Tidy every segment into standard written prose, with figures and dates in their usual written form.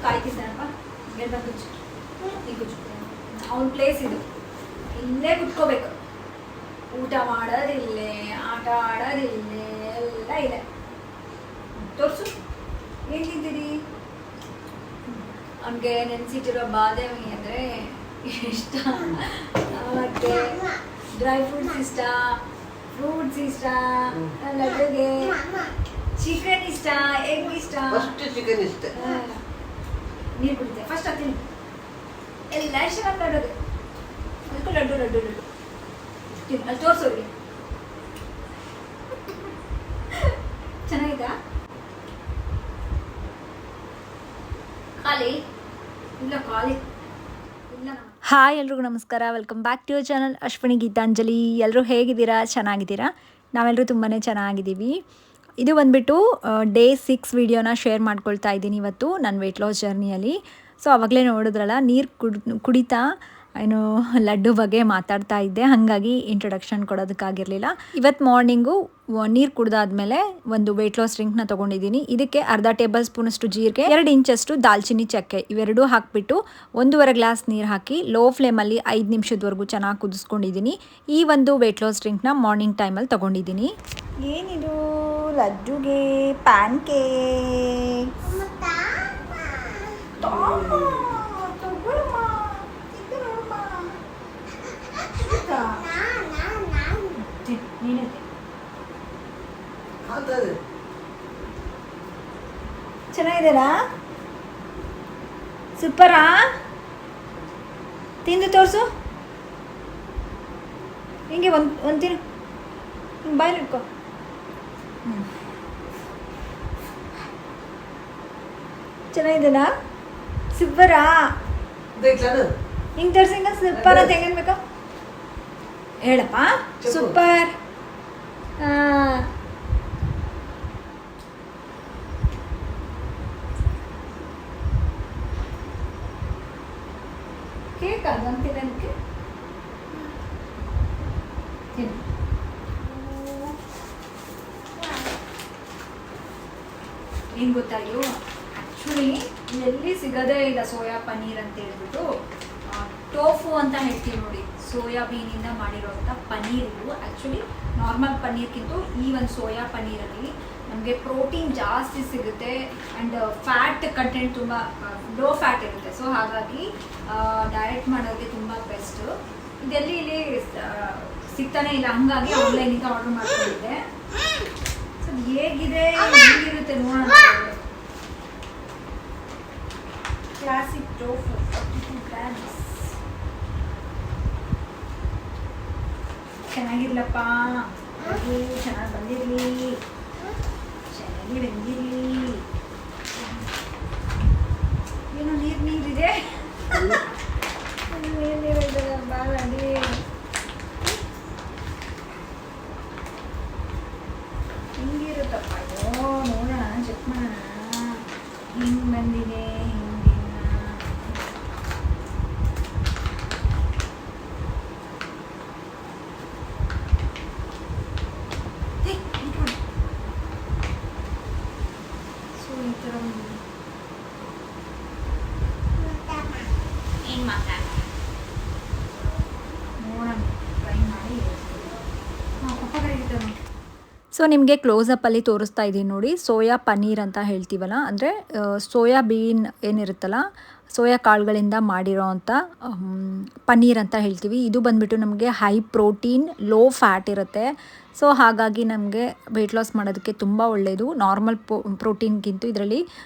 ಕಾಯ್ತಿದ್ದಾನಪ್ಪ. ಗೆಲ್ ಬಂದು ಈಗ ಅವನ ಪ್ಲೇಸ್ ಇದು, ಇಲ್ಲೇ ಕುತ್ಕೋಬೇಕು. ಊಟ ಮಾಡೋದಿಲ್ಲೇ, ಆಟ ಆಡೋದಿಲ್ಲೇ, ಎಲ್ಲ ಇದೆ. ತೋರಿಸು ಏನು ತಿಂತೀರಿ. ಅವನಿಗೆ ನೆನೆಸಿಟ್ಟಿರೋ ಬಾದಾಮಿ ಅಂದರೆ ಇಷ್ಟ, ಮತ್ತು ಡ್ರೈ ಫ್ರೂಟ್ಸ್ ಇಷ್ಟ, ಫ್ರೂಟ್ಸ್ ಇಷ್ಟ, ಲಡ್ಡುಗೆ ಚಿಕನ್ ಇಷ್ಟ, ಎಗ್ ಇಷ್ಟ. ಚಿಕನ್ ಇಷ್ಟ. ನೀರು ಕುಡಿತೆ ಫಸ್ಟ್ ಹತ್ತೀನಿ. ಎಲ್ಲ ಇಷ್ಟ ನಮ್ಗೆ ಲಡ್ಡುಗೆ. ಅದಕ್ಕೂ ಲಡ್ಡು ಲಡ್ಡು ಲಡ್ಡು ತಿನ್ನು. ಅಲ್ಲಿ ತೋರಿಸೋರಿಗೆ ಚೆನ್ನಾಗಿದಾ? ಖಾಲಿ ಇಲ್ಲ, ಖಾಲಿ ಇಲ್ಲ. ಹಾಯ್ ಎಲ್ರಿಗೂ ನಮಸ್ಕಾರ, welcome back to your channel Ashwini Geetanjali. ಎಲ್ಲರೂ ಹೇಗಿದ್ದೀರಾ? ಚೆನ್ನಾಗಿದ್ದೀರಾ? ನಾವೆಲ್ಲರೂ ತುಂಬಾ ಚೆನ್ನಾಗಿದ್ದೀವಿ. ಇದು ಬಂದುಬಿಟ್ಟು ಡೇ 6 ವೀಡಿಯೋನ ಶೇರ್ ಮಾಡ್ಕೊಳ್ತಾ ಇದ್ದೀನಿ ಇವತ್ತು ನನ್ನ ವೆಯ್ಟ್ ಲಾಸ್ ಜರ್ನಿಯಲ್ಲಿ. ಸೊ ಆವಾಗಲೇ ನೋಡಿದ್ರಲ್ಲ, ನೀರು ಕುಡಿತಾ ಏನು ಲಡ್ಡು ಬಗ್ಗೆ ಮಾತಾಡ್ತಾ ಇದ್ದೆ, ಹಾಗಾಗಿ ಇಂಟ್ರೊಡಕ್ಷನ್ ಕೊಡೋದಕ್ಕಾಗಿರಲಿಲ್ಲ. ಇವತ್ತು ಮಾರ್ನಿಂಗು ನೀರು ಕುಡ್ದಾದ್ಮೇಲೆ ಒಂದು ವೆಯ್ಟ್ ಲಾಸ್ ಡ್ರಿಂಕ್ನ ತೊಗೊಂಡಿದ್ದೀನಿ. ಇದಕ್ಕೆ ಅರ್ಧ ಟೇಬಲ್ ಸ್ಪೂನಷ್ಟು ಜೀರಿಗೆ, 2 ಇಂಚಷ್ಟು ದಾಲ್ಚಿನ್ನಿ ಚಕ್ಕೆ, ಇವೆರಡೂ ಹಾಕಿಬಿಟ್ಟು 1.5 ಗ್ಲಾಸ್ ನೀರು ಹಾಕಿ ಲೋ ಫ್ಲೇಮಲ್ಲಿ 5 ನಿಮಿಷದವರೆಗೂ ಚೆನ್ನಾಗಿ ಕುದಿಸ್ಕೊಂಡಿದ್ದೀನಿ. ಈ ಒಂದು ವೆಯ್ಟ್ ಲಾಸ್ ಡ್ರಿಂಕ್ನ ಮಾರ್ನಿಂಗ್ ಟೈಮಲ್ಲಿ ತೊಗೊಂಡಿದ್ದೀನಿ. ಏನಿದು? ಲಡ್ಡುಗೆ ಪ್ಯಾನ್ ಕೇಕ್. ಚೆನ್ನಾಗಿದೆನಾ? ಸೂಪರಾ? ತಿಂದು ತೋರಿಸು. ಹಿಂಗೆ ಒಂದು ತಿನ್ನು, ಹಿಂಗೆ ಬಾಯಲ್ಲಿ ಇಟ್ಕೋ. ಚೆನ್ನಾಗಿದೆನಾ? ಸೂಪರಾ? ಹಿಂಗೆ ತೋರಿಸಿ, ಹಿಂಗೆ ಸೂಪರ್ ಅಂತ ಹೆಂಗೆ ಅನ್ಬೇಕು ಹೇಳಪ್ಪ. ಸೂಪರ್. ಕೇಕ್ ಅದಂತಿಲ್ಲ ಅದಕ್ಕೆ ತಿನ್ನು. ಏನು ಗೊತ್ತಾಗಿಯೋ, ಆ್ಯಕ್ಚುಲಿ ಎಲ್ಲಿ ಸಿಗೋದೇ ಇಲ್ಲ ಸೋಯಾ ಪನ್ನೀರ್ ಅಂತ ಹೇಳ್ಬಿಟ್ಟು. ಟೋಫು ಅಂತ ಹೇಳ್ತೀವಿ ನೋಡಿ, ಸೋಯಾಬೀನಿಂದ ಮಾಡಿರೋವಂಥ ಪನ್ನೀರ್ ಇದು. ಆ್ಯಕ್ಚುಲಿ ನಾರ್ಮಲ್ ಪನ್ನೀರ್ಗಿಂತ ಈ ಒಂದು ಸೋಯಾ ಪನ್ನೀರಲ್ಲಿ ನಮಗೆ ಪ್ರೋಟೀನ್ ಜಾಸ್ತಿ ಸಿಗುತ್ತೆ ಆ್ಯಂಡ್ ಫ್ಯಾಟ್ ಕಂಟೆಂಟ್ ತುಂಬ ಲೋ ಫ್ಯಾಟ್ ಇರುತ್ತೆ. ಸೊ ಹಾಗಾಗಿ ಡಯಟ್ ಮಾಡೋಕ್ಕೆ ತುಂಬ ಬೆಸ್ಟು. ಇದೆಲ್ಲಿ ಇಲ್ಲಿ ಸಿಗ್ತಾನೆ ಇಲ್ಲ, ಹಾಗಾಗಿ ಆನ್ಲೈನಿಂದ ಆರ್ಡರ್ ಮಾಡ್ಕೊಂಡಿದ್ದೆ. ಸೊ ಹೇಗಿದೆ, ಹೇಗಿರುತ್ತೆ ನೋಡೋಣ. Classic tofu 42 grams. ಚೆನ್ನಾಗಿರ್ಲಪ್ಪ, ಅದು ಚೆನ್ನಾಗಿ ಬಂದಿರಲಿ, ಚೆನ್ನಾಗಿ ಬೆಂದಿರಲಿ. ಏನೋ ನೀರಿದೆ, ನೀರಿದೆ ಬಾಳಲ್ಲಿ. ಹಿಂಗಿರುತ್ತಪ್ಪ. ಅಯ್ಯೋ ನೋಡೋಣ, ಚೆಕ್ ಮಾಡೋಣ ಹಿಂಗೆ ಬಂದಿದೆ. ಸೊ ನಿಮಗೆ ಕ್ಲೋಸಪ್ಪಲ್ಲಿ ತೋರಿಸ್ತಾ ಇದ್ದೀನಿ ನೋಡಿ, ಸೋಯಾ ಪನ್ನೀರ್ ಅಂತ ಹೇಳ್ತೀವಲ್ಲ, ಅಂದರೆ ಸೋಯಾಬೀನ್ ಏನಿರುತ್ತಲ್ಲ, ಸೋಯಾ ಕಾಳುಗಳಿಂದ ಮಾಡಿರೋ ಅಂಥ ಪನ್ನೀರ್ ಅಂತ ಹೇಳ್ತೀವಿ. ಇದು ಬಂದುಬಿಟ್ಟು ನಮಗೆ ಹೈ ಪ್ರೋಟೀನ್, ಲೋ ಫ್ಯಾಟ್ ಇರುತ್ತೆ. ಸೊ ಹಾಗಾಗಿ ನಮಗೆ ವೆಯ್ಟ್ ಲಾಸ್ ಮಾಡೋದಕ್ಕೆ ತುಂಬ ಒಳ್ಳೆಯದು. ನಾರ್ಮಲ್ ಪ್ರೋಟೀನ್ಗಿಂತ ಇದರಲ್ಲಿ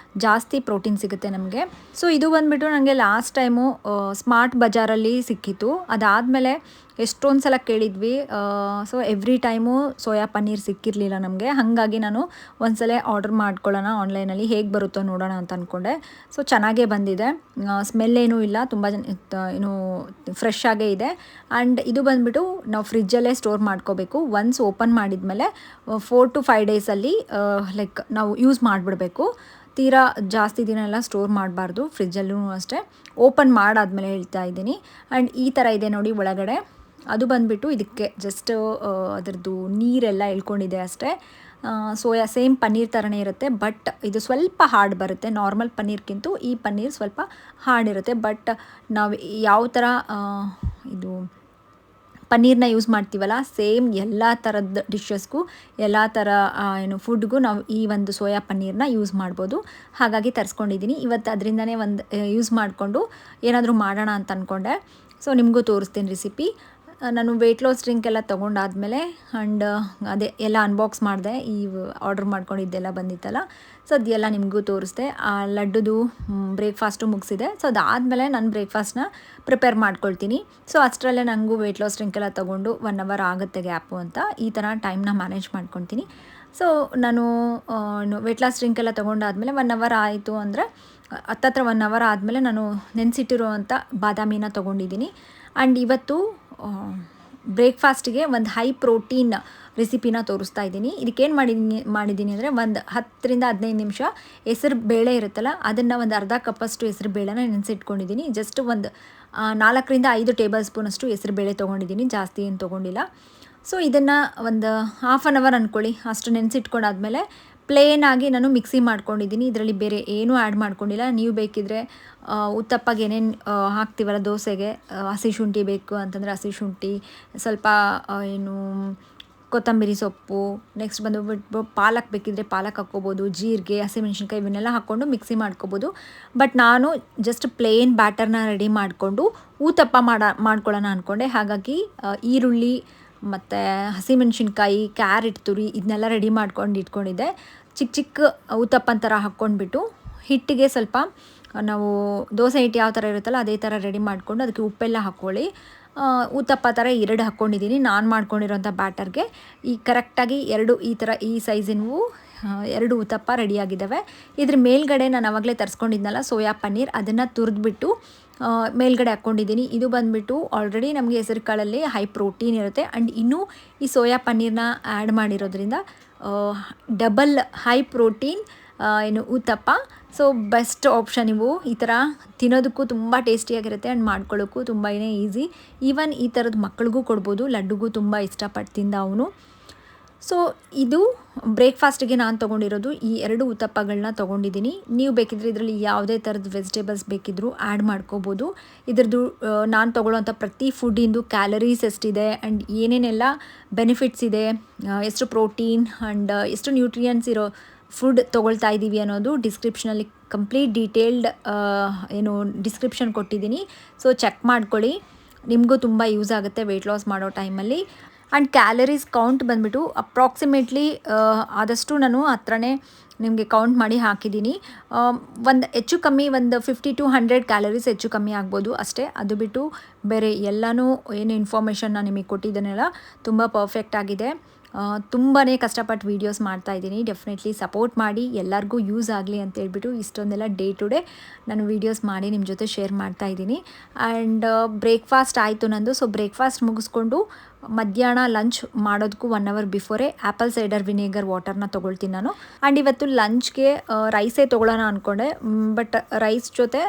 ಜಾಸ್ತಿ ಪ್ರೋಟೀನ್ ಸಿಗುತ್ತೆ ನಮಗೆ. ಸೊ ಇದು ಬಂದುಬಿಟ್ಟು ನನಗೆ ಲಾಸ್ಟ್ ಟೈಮು ಸ್ಮಾರ್ಟ್ ಬಜಾರಲ್ಲಿ ಸಿಕ್ಕಿತ್ತು. ಅದಾದಮೇಲೆ ಎಷ್ಟೊಂದು ಸಲ ಕೇಳಿದ್ವಿ. So every time soya paneer ಸಿಕ್ಕಿರಲಿಲ್ಲ ನಮಗೆ. ಹಾಗಾಗಿ ನಾನು ಒಂದ್ಸಲ ಆರ್ಡರ್ ಮಾಡ್ಕೊಳ್ಳೋಣ ಆನ್ಲೈನಲ್ಲಿ, ಹೇಗೆ ಬರುತ್ತೋ ನೋಡೋಣ ಅಂತ ಅಂದ್ಕೊಂಡೆ. ಸೊ ಚೆನ್ನಾಗೇ ಬಂದಿದೆ, ಸ್ಮೆಲ್ ಏನೂ ಇಲ್ಲ, ತುಂಬ ಏನು ಫ್ರೆಶ್ ಆಗೇ ಇದೆ. ಆ್ಯಂಡ್ ಇದು ಬಂದುಬಿಟ್ಟು ನಾವು ಫ್ರಿಜ್ಜಲ್ಲೇ ಸ್ಟೋರ್ ಮಾಡ್ಕೋಬೇಕು. ಒನ್ಸ್ ಓಪನ್ ಮಾಡಿದ್ಮೇಲೆ 4 to 5 ಡೇಸಲ್ಲಿ ಲೈಕ್ ನಾವು ಯೂಸ್ ಮಾಡಿಬಿಡ್ಬೇಕು. ತೀರಾ ಜಾಸ್ತಿ ದಿನ ಎಲ್ಲ ಸ್ಟೋರ್ ಮಾಡಬಾರ್ದು, ಫ್ರಿಜ್ಜಲ್ಲೂ ಅಷ್ಟೇ. ಓಪನ್ ಮಾಡಾದ್ಮೇಲೆ ಹೇಳ್ತಾ ಇದ್ದೀನಿ. ಆ್ಯಂಡ್ ಈ ಥರ ಇದೆ ನೋಡಿ ಒಳಗಡೆ. ಅದು ಬಂದುಬಿಟ್ಟು ಇದಕ್ಕೆ ಜಸ್ಟ್ ಅದರದ್ದು ನೀರೆಲ್ಲ ಎಳ್ಕೊಂಡಿದೆ ಅಷ್ಟೇ. ಸೋಯಾ ಸೇಮ್ ಪನ್ನೀರ್ ಥರನೇ ಇರುತ್ತೆ, ಬಟ್ ಇದು ಸ್ವಲ್ಪ ಹಾರ್ಡ್ ಬರುತ್ತೆ. ನಾರ್ಮಲ್ ಪನ್ನೀರ್ಗಿಂತ ಈ ಪನ್ನೀರ್ ಸ್ವಲ್ಪ ಹಾರ್ಡ್ ಇರುತ್ತೆ. ಬಟ್ ನಾವು ಯಾವ ಥರ ಇದು ಪನ್ನೀರ್ನ ಯೂಸ್ ಮಾಡ್ತೀವಲ್ಲ, ಸೇಮ್ ಎಲ್ಲ ಥರದ ಡಿಶಸ್ಗೂ ಎಲ್ಲ ಥರ ಫುಡ್ಗೂ ನಾವು ಈ ಒಂದು ಸೋಯಾ ಪನ್ನೀರ್ನ ಯೂಸ್ ಮಾಡ್ಬೋದು. ಹಾಗಾಗಿ ತರಿಸ್ಕೊಂಡಿದ್ದೀನಿ ಇವತ್ತು. ಅದರಿಂದನೇ ಒಂದು ಯೂಸ್ ಮಾಡಿಕೊಂಡು ಏನಾದರೂ ಮಾಡೋಣ ಅಂತ ಅಂದ್ಕೊಂಡೆ. ಸೊ ನಿಮಗೂ ತೋರಿಸ್ತೀನಿ ರೆಸಿಪಿ. ನಾನು ವೆಯ್ಟ್ ಲಾಸ್ ಡ್ರಿಂಕ್ ಎಲ್ಲ ತೊಗೊಂಡಾದ್ಮೇಲೆ ಆ್ಯಂಡ್ ಅದೇ ಎಲ್ಲ ಅನ್ಬಾಕ್ಸ್ ಮಾಡಿದೆ. ಈ ಆರ್ಡ್ರ್ ಮಾಡ್ಕೊಂಡಿದ್ದೆಲ್ಲ ಬಂದಿತ್ತಲ್ಲ, ಸೊ ಅದೆಲ್ಲ ನಿಮಗೂ ತೋರಿಸ್ದೆ. ಆ ಲಡ್ಡುದು ಬ್ರೇಕ್ಫಾಸ್ಟು ಮುಗಿಸಿದೆ. ಸೊ ಅದಾದಮೇಲೆ ನಾನು ಬ್ರೇಕ್ಫಾಸ್ಟ್ನ ಪ್ರಿಪೇರ್ ಮಾಡ್ಕೊಳ್ತೀನಿ. ಸೊ ಅಷ್ಟರಲ್ಲೇ ನನಗೂ ವೆಯ್ಟ್ ಲಾಸ್ ಡ್ರಿಂಕ್ ಎಲ್ಲ ತೊಗೊಂಡು 1 ಅವರ್ ಆಗುತ್ತೆ ಗ್ಯಾಪು ಅಂತ ಈ ಥರ ಟೈಮ್ನ ಮ್ಯಾನೇಜ್ ಮಾಡ್ಕೊತೀನಿ. ಸೊ ನಾನು ವೆಯ್ಟ್ ಲಾಸ್ ಡ್ರಿಂಕ್ ಎಲ್ಲ ತೊಗೊಂಡಾದ್ಮೇಲೆ 1 ಅವರ್ ಆಯಿತು ಅಂದರೆ ಹತ್ತತ್ರ 1 ಅವರ್ ಆದಮೇಲೆ ನಾನು ನೆನೆಸಿಟ್ಟಿರುವಂಥ ಬಾದಾಮಿನ ತೊಗೊಂಡಿದ್ದೀನಿ. ಆ್ಯಂಡ್ ಇವತ್ತು ಬ್ರೇಕ್ಫಾಸ್ಟಿಗೆ ಒಂದು ಹೈ ಪ್ರೋಟೀನ್ ರೆಸಿಪಿನ ತೋರಿಸ್ತಾ ಇದ್ದೀನಿ. ಇದಕ್ಕೇನು ಮಾಡಿದ್ದೀನಿ ಅಂದರೆ ಒಂದು 10 ರಿಂದ 15 ನಿಮಿಷ ಹೆಸರು ಬೇಳೆ ಇರುತ್ತಲ್ಲ, ಅದನ್ನು ಒಂದು ಅರ್ಧ ಕಪ್ಪಷ್ಟು ಹೆಸರು ಬೇಳೆನ ನೆನೆಸಿಟ್ಕೊಂಡಿದ್ದೀನಿ. ಜಸ್ಟ್ ಒಂದು 4 ರಿಂದ 5 ಟೇಬಲ್ ಸ್ಪೂನಷ್ಟು ಹೆಸರು ಬೇಳೆ ತೊಗೊಂಡಿದ್ದೀನಿ, ಜಾಸ್ತಿ ಏನು ತೊಗೊಂಡಿಲ್ಲ. ಸೊ ಇದನ್ನು ಒಂದು ಹಾಫ್ ಆನ್ ಅವರ್ ಅಂದ್ಕೊಳ್ಳಿ, ಅಷ್ಟು ನೆನೆಸಿಟ್ಕೊಂಡಾದ್ಮೇಲೆ ಪ್ಲೇನಾಗಿ ನಾನು ಮಿಕ್ಸಿ ಮಾಡ್ಕೊಂಡಿದ್ದೀನಿ. ಇದರಲ್ಲಿ ಬೇರೆ ಏನೂ ಆ್ಯಡ್ ಮಾಡ್ಕೊಂಡಿಲ್ಲ. ನೀವು ಬೇಕಿದ್ದರೆ ಉತ್ತಪ್ಪಗೆ ಏನೇನು ಹಾಕ್ತೀವಲ್ಲ ದೋಸೆಗೆ, ಹಸಿ ಶುಂಠಿ ಬೇಕು ಅಂತಂದರೆ ಹಸಿ ಶುಂಠಿ, ಸ್ವಲ್ಪ ಕೊತ್ತಂಬರಿ ಸೊಪ್ಪು, ನೆಕ್ಸ್ಟ್ ಬಂದುಬಿಟ್ಟು ಪಾಲಕ್ ಬೇಕಿದ್ದರೆ ಪಾಲಕ್ ಹಾಕ್ಕೋಬೋದು, ಜೀರಿಗೆ, ಹಸಿಮೆಣ್ಸಿನ್ಕಾಯಿ ಇವನ್ನೆಲ್ಲ ಹಾಕ್ಕೊಂಡು ಮಿಕ್ಸಿ ಮಾಡ್ಕೋಬೋದು. ಬಟ್ ನಾನು ಜಸ್ಟ್ ಪ್ಲೇನ್ ಬ್ಯಾಟರ್ನ ರೆಡಿ ಮಾಡಿಕೊಂಡು ಊತಪ್ಪ ಮಾಡ್ಕೊಳ್ಳೋಣ ಅಂದ್ಕೊಂಡೆ. ಹಾಗಾಗಿ ಈರುಳ್ಳಿ ಮತ್ತು ಹಸಿಮೆಣ್ಸಿನ್ಕಾಯಿ, ಕ್ಯಾರೆಟ್ ತುರಿ ಇದನ್ನೆಲ್ಲ ರೆಡಿ ಮಾಡ್ಕೊಂಡು ಇಟ್ಕೊಂಡಿದ್ದೆ. ಚಿಕ್ಕ ಊತಪ್ಪನ ಥರ ಹಾಕ್ಕೊಂಡ್ಬಿಟ್ಟು ಹಿಟ್ಟಿಗೆ ಸ್ವಲ್ಪ ನಾವು ದೋಸೆ ಹಿಟ್ಟು ಯಾವ ಥರ ಇರುತ್ತಲ್ಲ ಅದೇ ಥರ ರೆಡಿ ಮಾಡಿಕೊಂಡು ಅದಕ್ಕೆ ಉಪ್ಪೆಲ್ಲ ಹಾಕ್ಕೊಳ್ಳಿ. ಊತಪ್ಪ ಥರ 2 ಹಾಕ್ಕೊಂಡಿದ್ದೀನಿ ನಾನು ಮಾಡ್ಕೊಂಡಿರೋಂಥ ಬ್ಯಾಟರ್ಗೆ. ಈ ಕರೆಕ್ಟಾಗಿ 2 ಈ ಥರ ಈ ಸೈಜಿನವು 2 ಊತಪ್ಪ ರೆಡಿಯಾಗಿದ್ದಾವೆ. ಇದ್ರ ಮೇಲ್ಗಡೆ ನಾನು ಆವಾಗಲೇ ತರಿಸ್ಕೊಂಡಿದ್ನಲ್ಲ ಸೋಯಾ ಪನ್ನೀರ್, ಅದನ್ನು ತುರಿದ್ಬಿಟ್ಟು ಮೇಲ್ಗಡೆ ಹಾಕ್ಕೊಂಡಿದ್ದೀನಿ. ಇದು ಬಂದುಬಿಟ್ಟು ಆಲ್ರೆಡಿ ನಮಗೆ ಹೆಸರು ಕಾಳಲ್ಲಿ ಹೈ ಪ್ರೋಟೀನ್ ಇರುತ್ತೆ. ಆ್ಯಂಡ್ ಇನ್ನೂ ಈ ಸೋಯಾ ಪನ್ನೀರ್ನ ಆ್ಯಡ್ ಮಾಡಿರೋದ್ರಿಂದ double high protein uthappa. So best option ಇವು. ಈ ಥರ ತಿನ್ನೋದಕ್ಕೂ ತುಂಬ ಟೇಸ್ಟಿಯಾಗಿರುತ್ತೆ ಆ್ಯಂಡ್ ಮಾಡ್ಕೊಳ್ಳೋಕ್ಕೂ ತುಂಬಾ ಈಸಿ. ಈವನ್ ಈ ಥರದ್ದು ಮಕ್ಕಳಿಗೂ ಕೊಡ್ಬೋದು, ಲಡ್ಡುಗೂ ತುಂಬ ಇಷ್ಟಪಟ್ಟು ತಿಂದ ಅವನು. ಸೊ ಇದು ಬ್ರೇಕ್ಫಾಸ್ಟಿಗೆ ನಾನು ತೊಗೊಂಡಿರೋದು ಈ 2 ಊತಪ್ಪಗಳನ್ನ ತೊಗೊಂಡಿದ್ದೀನಿ. ನೀವು ಬೇಕಿದ್ರೆ ಇದರಲ್ಲಿ ಯಾವುದೇ ಥರದ ವೆಜಿಟೇಬಲ್ಸ್ ಬೇಕಿದ್ದರೂ ಆ್ಯಡ್ ಮಾಡ್ಕೋಬೋದು. ಇದ್ರದ್ದು ನಾನು ತೊಗೊಳ್ಳೋಂಥ ಪ್ರತಿ ಫುಡ್ಡಿಂದು ಕ್ಯಾಲರೀಸ್ ಎಷ್ಟಿದೆ ಆ್ಯಂಡ್ ಏನೇನೆಲ್ಲ ಬೆನಿಫಿಟ್ಸ್ ಇದೆ, ಎಷ್ಟು ಪ್ರೋಟೀನ್ ಆ್ಯಂಡ್ ಎಷ್ಟು ನ್ಯೂಟ್ರಿಯೆಂಟ್ಸ್ ಇರೋ ಫುಡ್ ತೊಗೊಳ್ತಾ ಇದ್ದೀವಿ ಅನ್ನೋದು ಡಿಸ್ಕ್ರಿಪ್ಷನಲ್ಲಿ ಕಂಪ್ಲೀಟ್ ಡೀಟೇಲ್ಡ್ ಡಿಸ್ಕ್ರಿಪ್ಷನ್ ಕೊಟ್ಟಿದ್ದೀನಿ. ಸೊ ಚೆಕ್ ಮಾಡ್ಕೊಳ್ಳಿ, ನಿಮಗೂ ತುಂಬ ಯೂಸ್ ಆಗುತ್ತೆ ವೆಯ್ಟ್ ಲಾಸ್ ಮಾಡೋ ಟೈಮಲ್ಲಿ. ಆ್ಯಂಡ್ ಕ್ಯಾಲರೀಸ್ ಕೌಂಟ್ ಬಂದುಬಿಟ್ಟು ಅಪ್ರಾಕ್ಸಿಮೇಟ್ಲಿ ಆದಷ್ಟು ನಾನು ಹತ್ರನೇ ನಿಮಗೆ ಕೌಂಟ್ ಮಾಡಿ ಹಾಕಿದ್ದೀನಿ. ಒಂದು ಹೆಚ್ಚು ಕಮ್ಮಿ ಒಂದು 50 to 100 ಕ್ಯಾಲರೀಸ್ ಹೆಚ್ಚು ಕಮ್ಮಿ ಆಗ್ಬೋದು ಅಷ್ಟೇ. ಅದು ಬಿಟ್ಟು ಬೇರೆ ಎಲ್ಲನೂ ಏನು ಇನ್ಫಾರ್ಮೇಷನ್ ನಾನು ನಿಮಗೆ ಕೊಟ್ಟಿದ್ದೇನೆಲ್ಲ ತುಂಬ ಪರ್ಫೆಕ್ಟ್ ಆಗಿದೆ. ತುಂಬಾ ಕಷ್ಟಪಟ್ಟು ವೀಡಿಯೋಸ್ ಮಾಡ್ತಾಯಿದ್ದೀನಿ. ಡೆಫಿನೆಟ್ಲಿ ಸಪೋರ್ಟ್ ಮಾಡಿ, ಎಲ್ಲರಿಗೂ ಯೂಸ್ ಆಗಲಿ ಅಂತೇಳ್ಬಿಟ್ಟು ಇಷ್ಟೊಂದೆಲ್ಲ ಡೇ ಟು ಡೇ ನಾನು ವೀಡಿಯೋಸ್ ಮಾಡಿ ನಿಮ್ಮ ಜೊತೆ ಶೇರ್ ಮಾಡ್ತಾಯಿದ್ದೀನಿ. ಆ್ಯಂಡ್ ಬ್ರೇಕ್ಫಾಸ್ಟ್ ಆಯಿತು ನಂದು. ಸೊ ಬ್ರೇಕ್ಫಾಸ್ಟ್ ಮುಗಿಸ್ಕೊಂಡು ಮಧ್ಯಾಹ್ನ ಲಂಚ್ ಮಾಡೋದಕ್ಕೂ 1 ಅವರ್ ಬಿಫೋರೇ ಆ್ಯಪಲ್ ಸೈಡರ್ ವಿನೇಗರ್ ವಾಟರ್ನ ತೊಗೊಳ್ತೀನಿ ನಾನು. ಆ್ಯಂಡ್ ಇವತ್ತು ಲಂಚ್ಗೆ ರೈಸೇ ತೊಗೊಳ್ಳೋಣ ಅಂದ್ಕೊಂಡೆ. ಬಟ್ ರೈಸ್ ಜೊತೆ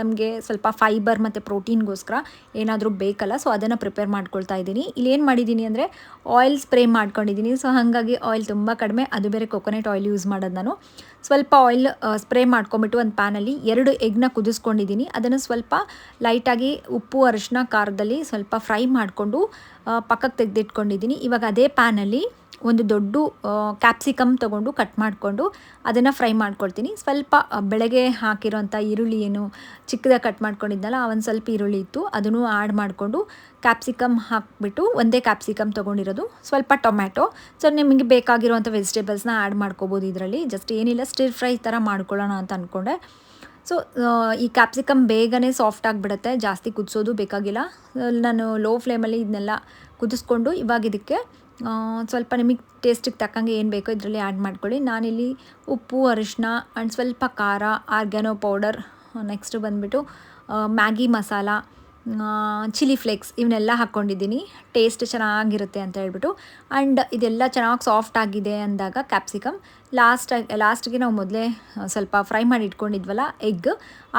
ನಮಗೆ ಸ್ವಲ್ಪ ಫೈಬರ್ ಮತ್ತು ಪ್ರೋಟೀನ್ಗೋಸ್ಕರ ಏನಾದರೂ ಬೇಕಲ್ಲ, ಸೊ ಅದನ್ನು ಪ್ರಿಪೇರ್ ಮಾಡ್ಕೊಳ್ತಾ ಇದ್ದೀನಿ. ಇಲ್ಲೇನು ಮಾಡಿದ್ದೀನಿ ಅಂದರೆ ಆಯಿಲ್ ಸ್ಪ್ರೇ ಮಾಡ್ಕೊಂಡಿದ್ದೀನಿ. ಸೊ ಹಾಗಾಗಿ ಆಯಿಲ್ ತುಂಬ ಕಡಿಮೆ, ಅದು ಬೇರೆ ಕೊಕೊನಟ್ ಆಯಿಲ್ ಯೂಸ್ ಮಾಡೋದು ನಾನು. ಸ್ವಲ್ಪ ಆಯಿಲ್ ಸ್ಪ್ರೇ ಮಾಡ್ಕೊಂಬಿಟ್ಟು ಒಂದು ಪ್ಯಾನಲ್ಲಿ 2 ಎಗ್ನ ಕುದಿಸ್ಕೊಂಡಿದ್ದೀನಿ. ಅದನ್ನು ಸ್ವಲ್ಪ ಲೈಟಾಗಿ ಉಪ್ಪು ಅರಿಶಿನ ಖಾರದಲ್ಲಿ ಸ್ವಲ್ಪ ಫ್ರೈ ಮಾಡಿಕೊಂಡು ಪಕ್ಕಕ್ಕೆ ತೆಗೆದಿಟ್ಕೊಂಡಿದ್ದೀನಿ. ಇವಾಗ ಅದೇ ಪ್ಯಾನಲ್ಲಿ ಒಂದು ದೊಡ್ಡ ಕ್ಯಾಪ್ಸಿಕಮ್ ತೊಗೊಂಡು ಕಟ್ ಮಾಡಿಕೊಂಡು ಅದನ್ನು ಫ್ರೈ ಮಾಡ್ಕೊಳ್ತೀನಿ. ಸ್ವಲ್ಪ ಬೆಳಗ್ಗೆ ಹಾಕಿರೋಂಥ ಈರುಳ್ಳಿ ಏನು ಚಿಕ್ಕದಾಗಿ ಕಟ್ ಮಾಡ್ಕೊಂಡಿದ್ದಲ್ಲ, ಒಂದು ಸ್ವಲ್ಪ ಈರುಳ್ಳಿ ಇತ್ತು, ಅದನ್ನು ಆ್ಯಡ್ ಮಾಡಿಕೊಂಡು ಕ್ಯಾಪ್ಸಿಕಮ್ ಹಾಕಿಬಿಟ್ಟು ಒಂದೇ ಕ್ಯಾಪ್ಸಿಕಮ್ ತೊಗೊಂಡಿರೋದು, ಸ್ವಲ್ಪ ಟೊಮ್ಯಾಟೊ. ಸೊ ನಿಮಗೆ ಬೇಕಾಗಿರುವಂಥ ವೆಜಿಟೇಬಲ್ಸ್ನ ಆ್ಯಡ್ ಮಾಡ್ಕೋಬೋದು ಇದರಲ್ಲಿ. ಜಸ್ಟ್ ಏನಿಲ್ಲ ಸ್ಟಿರ್ ಫ್ರೈ ಥರ ಮಾಡ್ಕೊಳ್ಳೋಣ ಅಂತ ಅಂದ್ಕೊಂಡೆ. ಸೊ ಈ ಕ್ಯಾಪ್ಸಿಕಮ್ ಬೇಗನೆ ಸಾಫ್ಟ್ ಆಗಿಬಿಡುತ್ತೆ, ಜಾಸ್ತಿ ಕುದಿಸೋದು ಬೇಕಾಗಿಲ್ಲ. ನಾನು ಲೋ ಫ್ಲೇಮಲ್ಲಿ ಇದನ್ನೆಲ್ಲ ಕುದಿಸ್ಕೊಂಡು ಇವಾಗ ಇದಕ್ಕೆ ಸ್ವಲ್ಪ ನಿಮಗೆ ಟೇಸ್ಟಿಗೆ ತಕ್ಕಂಗೆ ಏನು ಬೇಕೋ ಇದರಲ್ಲಿ ಆ್ಯಡ್ ಮಾಡ್ಕೊಳ್ಳಿ. ನಾನಿಲ್ಲಿ ಉಪ್ಪು ಅರಿಶಿನ ಆ್ಯಂಡ್ ಸ್ವಲ್ಪ ಖಾರ, ಆರ್ಗ್ಯಾನೋ ಪೌಡರ್, ನೆಕ್ಸ್ಟ್ ಬಂದುಬಿಟ್ಟು ಮ್ಯಾಗಿ ಮಸಾಲ, ಚಿಲ್ಲಿ ಫ್ಲೇಕ್ಸ್ ಇವನ್ನೆಲ್ಲ ಹಾಕ್ಕೊಂಡಿದ್ದೀನಿ ಟೇಸ್ಟ್ ಚೆನ್ನಾಗಿರುತ್ತೆ ಅಂತ ಹೇಳ್ಬಿಟ್ಟು. ಆ್ಯಂಡ್ ಇದೆಲ್ಲ ಚೆನ್ನಾಗಿ ಸಾಫ್ಟ್ ಆಗಿದೆ ಅಂದಾಗ ಕ್ಯಾಪ್ಸಿಕಮ್ ಲಾಸ್ಟಿಗೆ ನಾವು ಮೊದಲೇ ಸ್ವಲ್ಪ ಫ್ರೈ ಮಾಡಿ ಇಟ್ಕೊಂಡಿದ್ವಲ್ಲ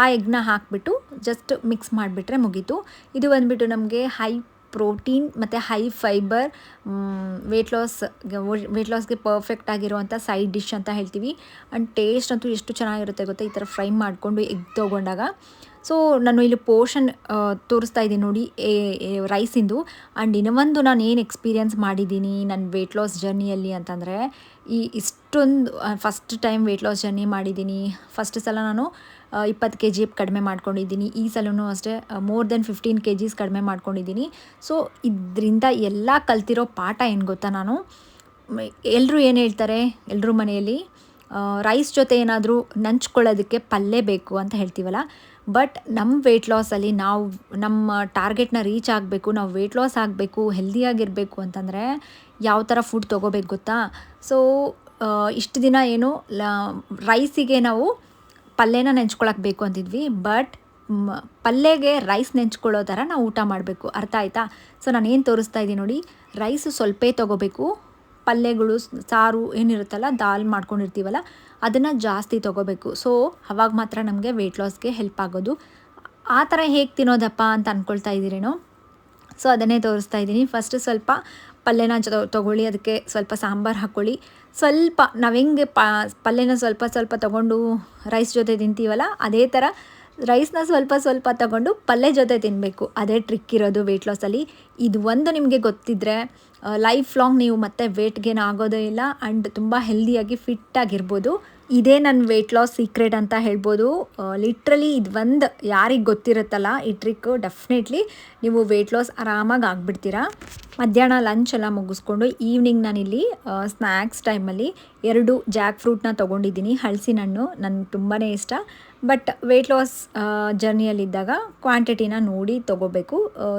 ಆ ಎಗ್ನ ಹಾಕಿಬಿಟ್ಟು ಜಸ್ಟ್ ಮಿಕ್ಸ್ ಮಾಡಿಬಿಟ್ರೆ ಮುಗೀತು. ಇದು ಬಂದುಬಿಟ್ಟು ನಮಗೆ ಹೈ ಪ್ರೋಟೀನ್ ಮತ್ತು ಹೈ ಫೈಬರ್ ವೆಯ್ಟ್ ಲಾಸ್ಗೆ ಪರ್ಫೆಕ್ಟ್ ಆಗಿರುವಂಥ ಸೈಡ್ ಡಿಶ್ ಅಂತ ಹೇಳ್ತೀವಿ. ಆ್ಯಂಡ್ ಟೇಸ್ಟ್ ಅಂತೂ ಎಷ್ಟು ಚೆನ್ನಾಗಿರುತ್ತೆ ಗೊತ್ತಾ ಈ ಥರ ಫ್ರೈ ಮಾಡಿಕೊಂಡು ಎಗ್ ತೊಗೊಂಡಾಗ. ಸೊ ನಾನು ಇಲ್ಲಿ ಪೋರ್ಷನ್ ತೋರಿಸ್ತಾ ಇದ್ದೀನಿ ನೋಡಿ ರೈಸಿಂದು. ಆ್ಯಂಡ್ ಇನ್ನೊಂದು ನಾನು ಏನು ಎಕ್ಸ್ಪೀರಿಯನ್ಸ್ ಮಾಡಿದ್ದೀನಿ ನನ್ನ ವೆಯ್ಟ್ ಲಾಸ್ ಜರ್ನಿಯಲ್ಲಿ ಅಂತಂದರೆ, ಇಷ್ಟೊಂದು first time weight loss journey ಮಾಡಿದ್ದೀನಿ. ಫಸ್ಟ್ ಸಲ ನಾನು 20 kg ಕಡಿಮೆ ಮಾಡ್ಕೊಂಡಿದ್ದೀನಿ. ಈ ಸಲವೂ ಅಷ್ಟೇ ಮೋರ್ ದೆನ್ 15 kgs ಕಡಿಮೆ ಮಾಡ್ಕೊಂಡಿದ್ದೀನಿ. ಸೊ ಇದರಿಂದ ಎಲ್ಲ ಕಲ್ತಿರೋ ಪಾಠ ಏನು ಗೊತ್ತಾ, ನಾನು ಎಲ್ಲರೂ ಏನು ಹೇಳ್ತಾರೆ, ಎಲ್ಲರೂ ಮನೆಯಲ್ಲಿ ರೈಸ್ ಜೊತೆ ಏನಾದರೂ ನಂಚ್ಕೊಳ್ಳೋದಕ್ಕೆ ಪಲ್ಯ ಬೇಕು ಅಂತ ಹೇಳ್ತೀವಲ್ಲ. ಬಟ್ ನಮ್ಮ ವೆಯ್ಟ್ ಲಾಸಲ್ಲಿ ನಾವು ನಮ್ಮ ಟಾರ್ಗೆಟ್ನ ರೀಚ್ ಆಗಬೇಕು, ನಾವು ವೆಯ್ಟ್ ಲಾಸ್ ಆಗಬೇಕು, ಹೆಲ್ದಿಯಾಗಿರಬೇಕು ಅಂತಂದರೆ ಯಾವ ಥರ ಫುಡ್ ತೊಗೋಬೇಕು ಗೊತ್ತಾ. ಸೊ ಇಷ್ಟು ದಿನ ಏನು ರೈಸಿಗೆ ನಾವು ಪಲ್ಯನ ನೆಂಚ್ಕೊಳಕ್ಕೆ ಬೇಕು ಅಂತಿದ್ವಿ. ಬಟ್ ಪಲ್ಯಗೆ ರೈಸ್ ನೆಂಚ್ಕೊಳ್ಳೋ ಥರ ನಾವು ಊಟ ಮಾಡಬೇಕು. ಅರ್ಥ ಆಯ್ತಾ? ಸೊ ನಾನೇನು ತೋರಿಸ್ತಾ ಇದ್ದೀನಿ ನೋಡಿ, ರೈಸು ಸ್ವಲ್ಪ ತೊಗೋಬೇಕು, ಪಲ್ಯಗಳು ಸಾರು ಏನಿರುತ್ತಲ್ಲ ದಾಲ್ ಮಾಡ್ಕೊಂಡಿರ್ತೀವಲ್ಲ ಅದನ್ನು ಜಾಸ್ತಿ ತೊಗೋಬೇಕು. ಸೊ ಅವಾಗ ಮಾತ್ರ ನಮಗೆ ವೆಯ್ಟ್ ಲಾಸ್ಗೆ ಹೆಲ್ಪ್ ಆಗೋದು. ಆ ಥರ ಹೇಗೆ ತಿನ್ನೋದಪ್ಪ ಅಂತ ಅಂದ್ಕೊಳ್ತಾ ಇದ್ದೀರೇನೋ. ಸೊ ಅದನ್ನೇ ತೋರಿಸ್ತಾ ಇದ್ದೀನಿ. ಫಸ್ಟ್ ಸ್ವಲ್ಪ ಪಲ್ಯನ ತೊಗೊಳ್ಳಿ, ಅದಕ್ಕೆ ಸ್ವಲ್ಪ ಸಾಂಬಾರು ಹಾಕ್ಕೊಳ್ಳಿ. ಸ್ವಲ್ಪ ನಾವು ಹೆಂಗೆ ಪಲ್ಯನ ಸ್ವಲ್ಪ ತೊಗೊಂಡು ರೈಸ್ ಜೊತೆ ತಿಂತೀವಲ್ಲ, ಅದೇ ಥರ ರೈಸ್ನ ಸ್ವಲ್ಪ ತೊಗೊಂಡು ಪಲ್ಯ ಜೊತೆ ತಿನ್ನಬೇಕು. ಅದೇ ಟ್ರಿಕ್ ಇರೋದು ವೆಯ್ಟ್ ಲಾಸಲ್ಲಿ. ಇದು ಒಂದು ನಿಮಗೆ ಗೊತ್ತಿದ್ದರೆ ಲೈಫ್ ಲಾಂಗ್ ನೀವು ಮತ್ತೆ ವೆಯ್ಟ್ ಗೇನ್ ಆಗೋದೇ ಇಲ್ಲ. ಆ್ಯಂಡ್ ತುಂಬ ಹೆಲ್ದಿಯಾಗಿ ಫಿಟ್ಟಾಗಿರ್ಬೋದು. ಇದೇ ನನ್ನ ವೆಯ್ಟ್ ಲಾಸ್ ಸೀಕ್ರೆಟ್ ಅಂತ ಹೇಳ್ಬೋದು. ಲಿಟ್ರಲಿ ಇದು ಒಂದು ಯಾರಿಗೆ ಗೊತ್ತಿರುತ್ತಲ್ಲ ಈ ಟ್ರಿಕ್ಕು, ಡೆಫಿನೆಟ್ಲಿ ನೀವು ವೆಯ್ಟ್ ಲಾಸ್ ಆರಾಮಾಗಿ ಆಗಿಬಿಡ್ತೀರಾ. ಮಧ್ಯಾಹ್ನ ಲಂಚ್ ಎಲ್ಲ ಮುಗಿಸ್ಕೊಂಡು ಈವ್ನಿಂಗ್ ನಾನಿಲ್ಲಿ ಸ್ನ್ಯಾಕ್ಸ್ ಟೈಮಲ್ಲಿ 2 ಜಾಕ್ ಫ್ರೂಟ್ನ ತೊಗೊಂಡಿದ್ದೀನಿ. ಹಲಸಿನ ಹಣ್ಣು ನನಗೆ ತುಂಬಾ ಇಷ್ಟ. ಬಟ್ ವೆಯ್ಟ್ ಲಾಸ್ ಜರ್ನಿಯಲ್ಲಿದ್ದಾಗ ಕ್ವಾಂಟಿಟಿನ ನೋಡಿ ತೊಗೋಬೇಕು,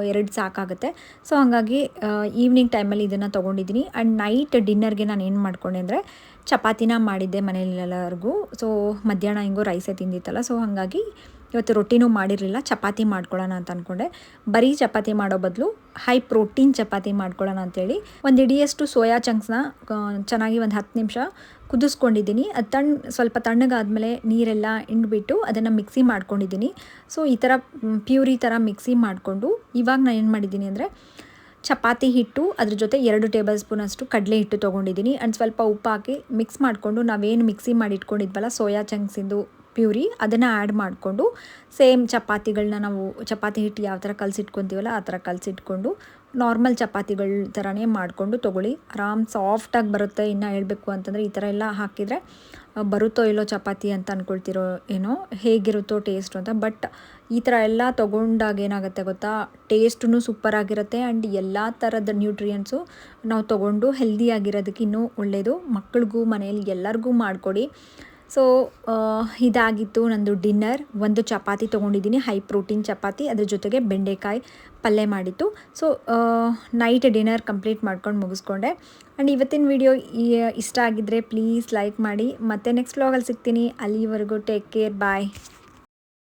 2 ಸಾಕಾಗುತ್ತೆ. ಸೊ ಹಾಗಾಗಿ ಈವ್ನಿಂಗ್ ಟೈಮಲ್ಲಿ ಇದನ್ನು ತೊಗೊಂಡಿದ್ದೀನಿ. ಆ್ಯಂಡ್ ನೈಟ್ ಡಿನ್ನರ್ಗೆ ನಾನು ಏನು ಮಾಡ್ಕೊಂಡೆ ಅಂದರೆ ಚಪಾತಿನ ಮಾಡಿದ್ದೆ ಮನೆಯಲ್ಲೆಲ್ಲರಿಗೂ. ಸೊ ಮಧ್ಯಾಹ್ನ ಹಿಂಗೋ ರೈಸೇ ತಿಂದಿತ್ತಲ್ಲ, ಸೊ ಹಾಗಾಗಿ ಇವತ್ತು ರೊಟ್ಟಿನೂ ಮಾಡಿರಲಿಲ್ಲ, ಚಪಾತಿ ಮಾಡ್ಕೊಳ್ಳೋಣ ಅಂತ ಅಂದ್ಕೊಂಡೆ. ಬರೀ ಚಪಾತಿ ಮಾಡೋ ಬದಲು ಹೈ ಪ್ರೋಟೀನ್ ಚಪಾತಿ ಮಾಡ್ಕೊಳ್ಳೋಣ ಅಂಥೇಳಿ 1 ಹಿಡಿಯಷ್ಟು ಸೋಯಾ ಚಂಕ್ಸ್ನ ಚೆನ್ನಾಗಿ ಒಂದು 10 ನಿಮಿಷ ಕುದಿಸ್ಕೊಂಡಿದ್ದೀನಿ. ಅದು ಸ್ವಲ್ಪ ತಣ್ಣಗಾದ್ಮೇಲೆ ನೀರೆಲ್ಲ ಹಿಂಡ್ಬಿಟ್ಟು ಅದನ್ನು ಮಿಕ್ಸಿ ಮಾಡ್ಕೊಂಡಿದ್ದೀನಿ. ಸೊ ಈ ಥರ ಪ್ಯೂರಿ ಥರ ಮಿಕ್ಸಿ ಮಾಡಿಕೊಂಡು ಇವಾಗ ನಾನು ಏನು ಮಾಡಿದ್ದೀನಿ ಅಂದರೆ ಚಪಾತಿ ಹಿಟ್ಟು, ಅದ್ರ ಜೊತೆ 2 ಟೇಬಲ್ ಸ್ಪೂನಷ್ಟು ಕಡಲೆ ಹಿಟ್ಟು ತೊಗೊಂಡಿದ್ದೀನಿ. ಆ್ಯಂಡ್ ಸ್ವಲ್ಪ ಉಪ್ಪು ಹಾಕಿ ಮಿಕ್ಸ್ ಮಾಡಿಕೊಂಡು ನಾವೇನು ಮಿಕ್ಸಿ ಮಾಡಿ ಇಟ್ಕೊಂಡಿದ್ವಲ್ಲ ಸೋಯಾ ಚಂಕ್ಸಿಂದು ಪ್ಯೂರಿ, ಅದನ್ನು ಆ್ಯಡ್ ಮಾಡಿಕೊಂಡು ಸೇಮ್ ಚಪಾತಿಗಳನ್ನ ನಾವು ಚಪಾತಿ ಹಿಟ್ಟು ಯಾವ ಥರ ಕಲಸಿಟ್ಕೊತೀವಲ್ಲ ಆ ಥರ ಕಲಸಿಟ್ಕೊಂಡು ನಾರ್ಮಲ್ ಚಪಾತಿಗಳ ಥರನೇ ಮಾಡಿಕೊಂಡು ತೊಗೊಳ್ಳಿ. ಆರಾಮ್ ಸಾಫ್ಟಾಗಿ ಬರುತ್ತೆ. ಇನ್ನು ಹೇಳಬೇಕು ಅಂತಂದರೆ ಈ ಥರ ಎಲ್ಲ ಹಾಕಿದರೆ ಬರುತ್ತೋ ಇಲ್ಲೋ ಚಪಾತಿ ಅಂತ ಅಂದ್ಕೊಳ್ತಿರೋ ಏನೋ, ಹೇಗಿರುತ್ತೋ ಟೇಸ್ಟು ಅಂತ. ಬಟ್ ಈ ಥರ ಎಲ್ಲ ತೊಗೊಂಡಾಗ ಏನಾಗುತ್ತೆ ಗೊತ್ತಾ, ಟೇಸ್ಟೂ ಸೂಪರಾಗಿರುತ್ತೆ. ಆ್ಯಂಡ್ ಎಲ್ಲ ಥರದ ನ್ಯೂಟ್ರಿಯೆಂಟ್ಸು ನಾವು ತೊಗೊಂಡು ಹೆಲ್ದಿಯಾಗಿರೋದಕ್ಕೆ ಇನ್ನೂ ಒಳ್ಳೆಯದು. ಮಕ್ಕಳಿಗೂ ಮನೆಯಲ್ಲಿ ಎಲ್ಲರಿಗೂ ಮಾಡಿಕೊಡಿ. ಸೊ ಇದಾಗಿತ್ತು ನಂದು ಡಿನ್ನರ್. 1 ಚಪಾತಿ ತೊಗೊಂಡಿದ್ದೀನಿ, ಹೈ ಪ್ರೋಟೀನ್ ಚಪಾತಿ, ಅದ್ರ ಜೊತೆಗೆ ಬೆಂಡೆಕಾಯಿ ಪಲ್ಯ ಮಾಡಿತ್ತು. ಸೊ ನೈಟ್ ಡಿನ್ನರ್ ಕಂಪ್ಲೀಟ್ ಮಾಡ್ಕೊಂಡು ಮುಗಿಸ್ಕೊಂಡೆ. ಆ್ಯಂಡ್ ಇವತ್ತಿನ ವಿಡಿಯೋ ಇಷ್ಟ ಆಗಿದ್ದರೆ ಪ್ಲೀಸ್ ಲೈಕ್ ಮಾಡಿ. ಮತ್ತೆ ನೆಕ್ಸ್ಟ್ ವ್ಲಾಗಲ್ಲಿ ಸಿಗ್ತೀನಿ. ಅಲ್ಲಿವರೆಗೂ ಟೇಕ್ ಕೇರ್, ಬಾಯ್.